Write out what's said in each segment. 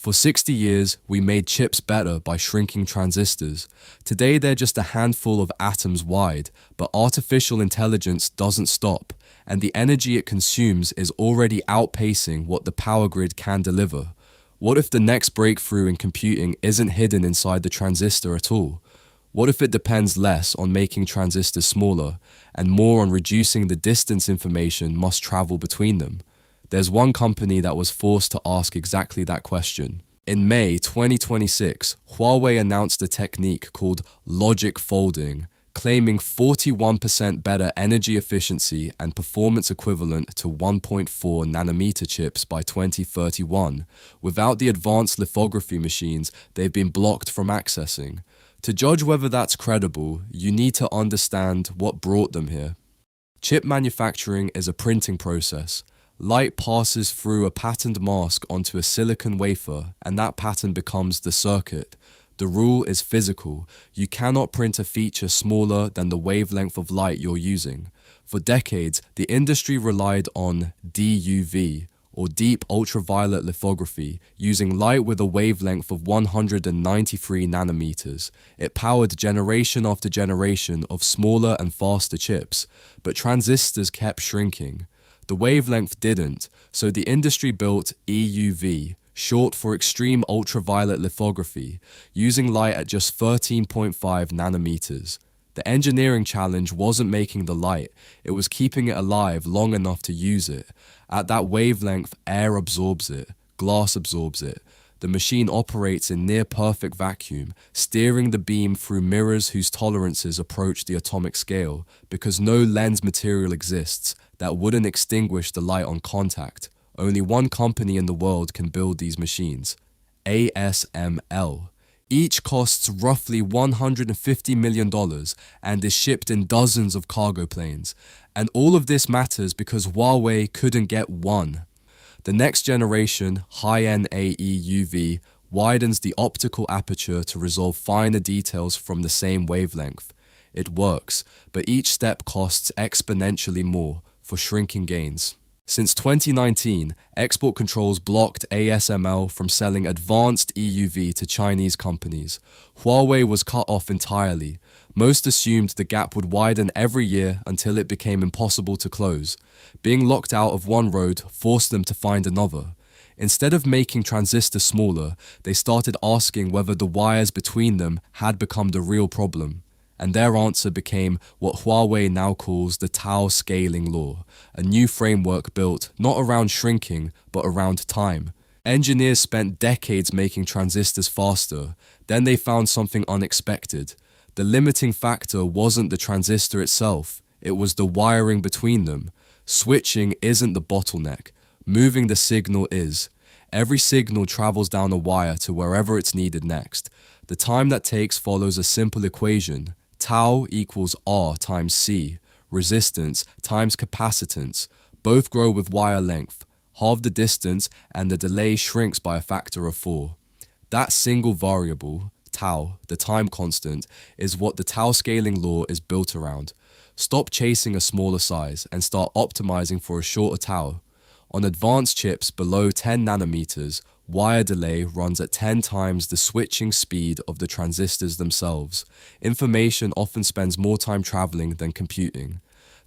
For 60 years, we made chips better by shrinking transistors. Today, they're just a handful of atoms wide, but artificial intelligence doesn't stop, and the energy it consumes is already outpacing what the power grid can deliver. What if the next breakthrough in computing isn't hidden inside the transistor at all? What if it depends less on making transistors smaller and more on reducing the distance information must travel between them? There's one company that was forced to ask exactly that question. In May 2026, Huawei announced a technique called LogicFolding, claiming 41% better energy efficiency and performance equivalent to 1.4 nanometer chips by 2031. Without the advanced lithography machines, they've been blocked from accessing. To judge whether that's credible, you need to understand what brought them here. Chip manufacturing is a printing process. Light passes through a patterned mask onto a silicon wafer, and that pattern becomes the circuit. The rule is physical. You cannot print a feature smaller than the wavelength of light you're using. For decades, the industry relied on DUV, or deep ultraviolet lithography, using light with a wavelength of 193 nanometers. It powered generation after generation of smaller and faster chips, but transistors kept shrinking. The wavelength didn't, so the industry built EUV, short for extreme ultraviolet lithography, using light at just 13.5 nanometers. The engineering challenge wasn't making the light, it was keeping it alive long enough to use it. At that wavelength, air absorbs it, glass absorbs it. The machine operates in near-perfect vacuum, steering the beam through mirrors whose tolerances approach the atomic scale, because no lens material exists that wouldn't extinguish the light on contact. Only one company in the world can build these machines, ASML. Each costs roughly $150 million and is shipped in dozens of cargo planes. And all of this matters because Huawei couldn't get one. The next generation, high-NA EUV, widens the optical aperture to resolve finer details from the same wavelength. It works, but each step costs exponentially more for shrinking gains. Since 2019, export controls blocked ASML from selling advanced EUV to Chinese companies. Huawei was cut off entirely. Most assumed the gap would widen every year until it became impossible to close. Being locked out of one road forced them to find another. Instead of making transistors smaller, they started asking whether the wires between them had become the real problem. And their answer became what Huawei now calls the Tau scaling law, a new framework built not around shrinking, but around time. Engineers spent decades making transistors faster, then they found something unexpected. The limiting factor wasn't the transistor itself, it was the wiring between them. Switching isn't the bottleneck, moving the signal is. Every signal travels down a wire to wherever it's needed next. The time that takes follows a simple equation. Tau equals R times C, resistance times capacitance. Both grow with wire length. Halve the distance and the delay shrinks by a factor of 4. That single variable, tau, the time constant, is what the Tau scaling law is built around. Stop chasing a smaller size and start optimizing for a shorter tau. On advanced chips below 10 nanometers, wire delay runs at 10 times the switching speed of the transistors themselves. Information often spends more time traveling than computing.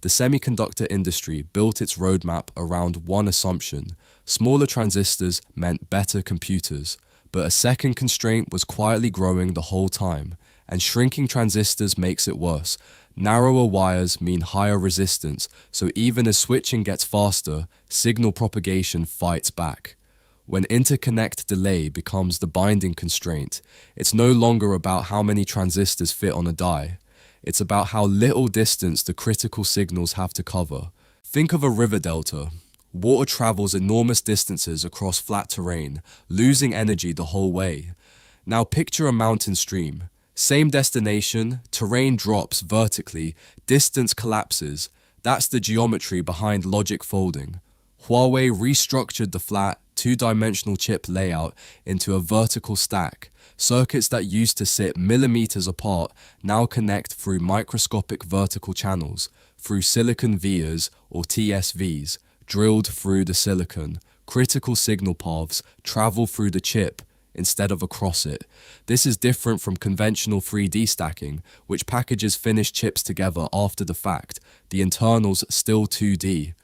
The semiconductor industry built its roadmap around one assumption: smaller transistors meant better computers. But a second constraint was quietly growing the whole time, and shrinking transistors makes it worse. Narrower wires mean higher resistance, so even as switching gets faster, signal propagation fights back. When interconnect delay becomes the binding constraint, it's no longer about how many transistors fit on a die. It's about how little distance the critical signals have to cover. Think of a river delta. Water travels enormous distances across flat terrain, losing energy the whole way. Now picture a mountain stream. Same destination, terrain drops vertically, distance collapses. That's the geometry behind logic folding. Huawei restructured the flat, two-dimensional chip layout into a vertical stack. Circuits that used to sit millimeters apart now connect through microscopic vertical channels, through silicon vias or TSVs, drilled through the silicon. Critical signal paths travel through the chip, instead of across it. This is different from conventional 3D stacking, which packages finished chips together after the fact, the internals still 2D.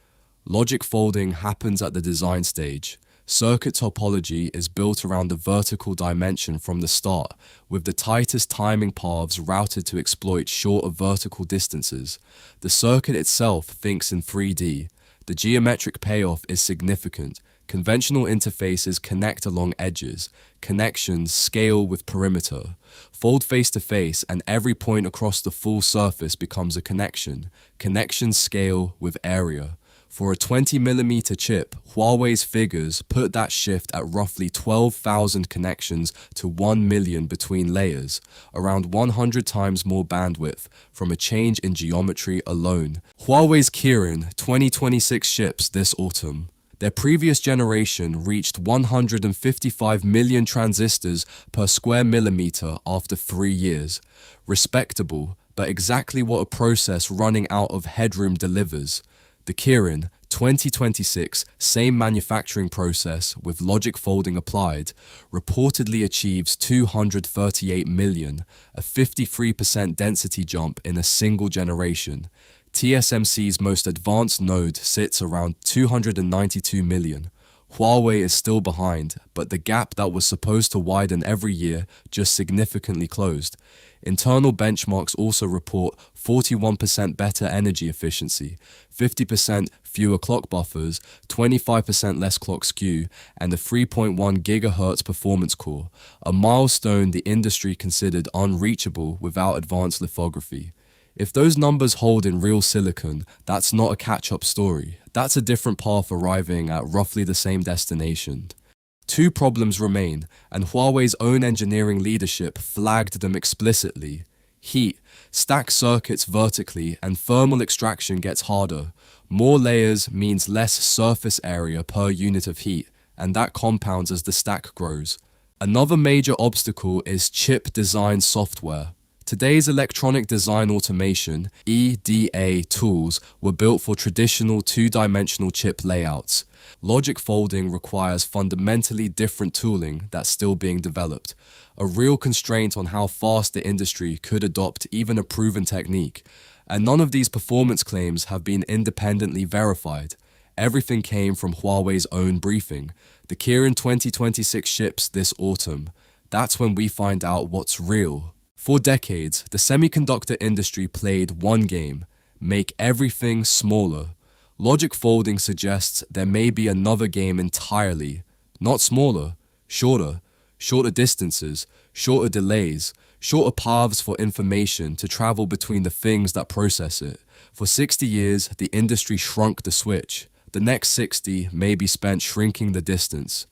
Logic folding happens at the design stage. Circuit topology is built around the vertical dimension from the start, with the tightest timing paths routed to exploit shorter vertical distances. The circuit itself thinks in 3D. The geometric payoff is significant. Conventional interfaces connect along edges. Connections scale with perimeter. Fold face to face and every point across the full surface becomes a connection. Connections scale with area. For a 20mm chip, Huawei's figures put that shift at roughly 12,000 connections to 1 million between layers, around 100 times more bandwidth from a change in geometry alone. Huawei's Kirin 2026 ships this autumn. Their previous generation reached 155 million transistors per square millimeter after 3 years. Respectable, but exactly what a process running out of headroom delivers. The Kirin 2026 same manufacturing process with logic folding applied reportedly achieves 238 million, a 53% density jump in a single generation. TSMC's most advanced node sits around 292 million. Huawei is still behind, but the gap that was supposed to widen every year just significantly closed. Internal benchmarks also report 41% better energy efficiency, 50% fewer clock buffers, 25% less clock skew, and a 3.1 GHz performance core, a milestone the industry considered unreachable without advanced lithography. If those numbers hold in real silicon, that's not a catch-up story. That's a different path arriving at roughly the same destination. Two problems remain, and Huawei's own engineering leadership flagged them explicitly. Heat, stack circuits vertically, and thermal extraction gets harder. More layers means less surface area per unit of heat, and that compounds as the stack grows. Another major obstacle is chip design software. Today's electronic design automation, EDA tools, were built for traditional two-dimensional chip layouts. Logic folding requires fundamentally different tooling that's still being developed, a real constraint on how fast the industry could adopt even a proven technique. And none of these performance claims have been independently verified. Everything came from Huawei's own briefing. The Kirin 2026 ships this autumn. That's when we find out what's real. For decades, the semiconductor industry played one game: make everything smaller. Logic folding suggests there may be another game entirely. Not smaller, shorter. Shorter distances, shorter delays, shorter paths for information to travel between the things that process it. For 60 years, the industry shrunk the switch. The next 60 may be spent shrinking the distance.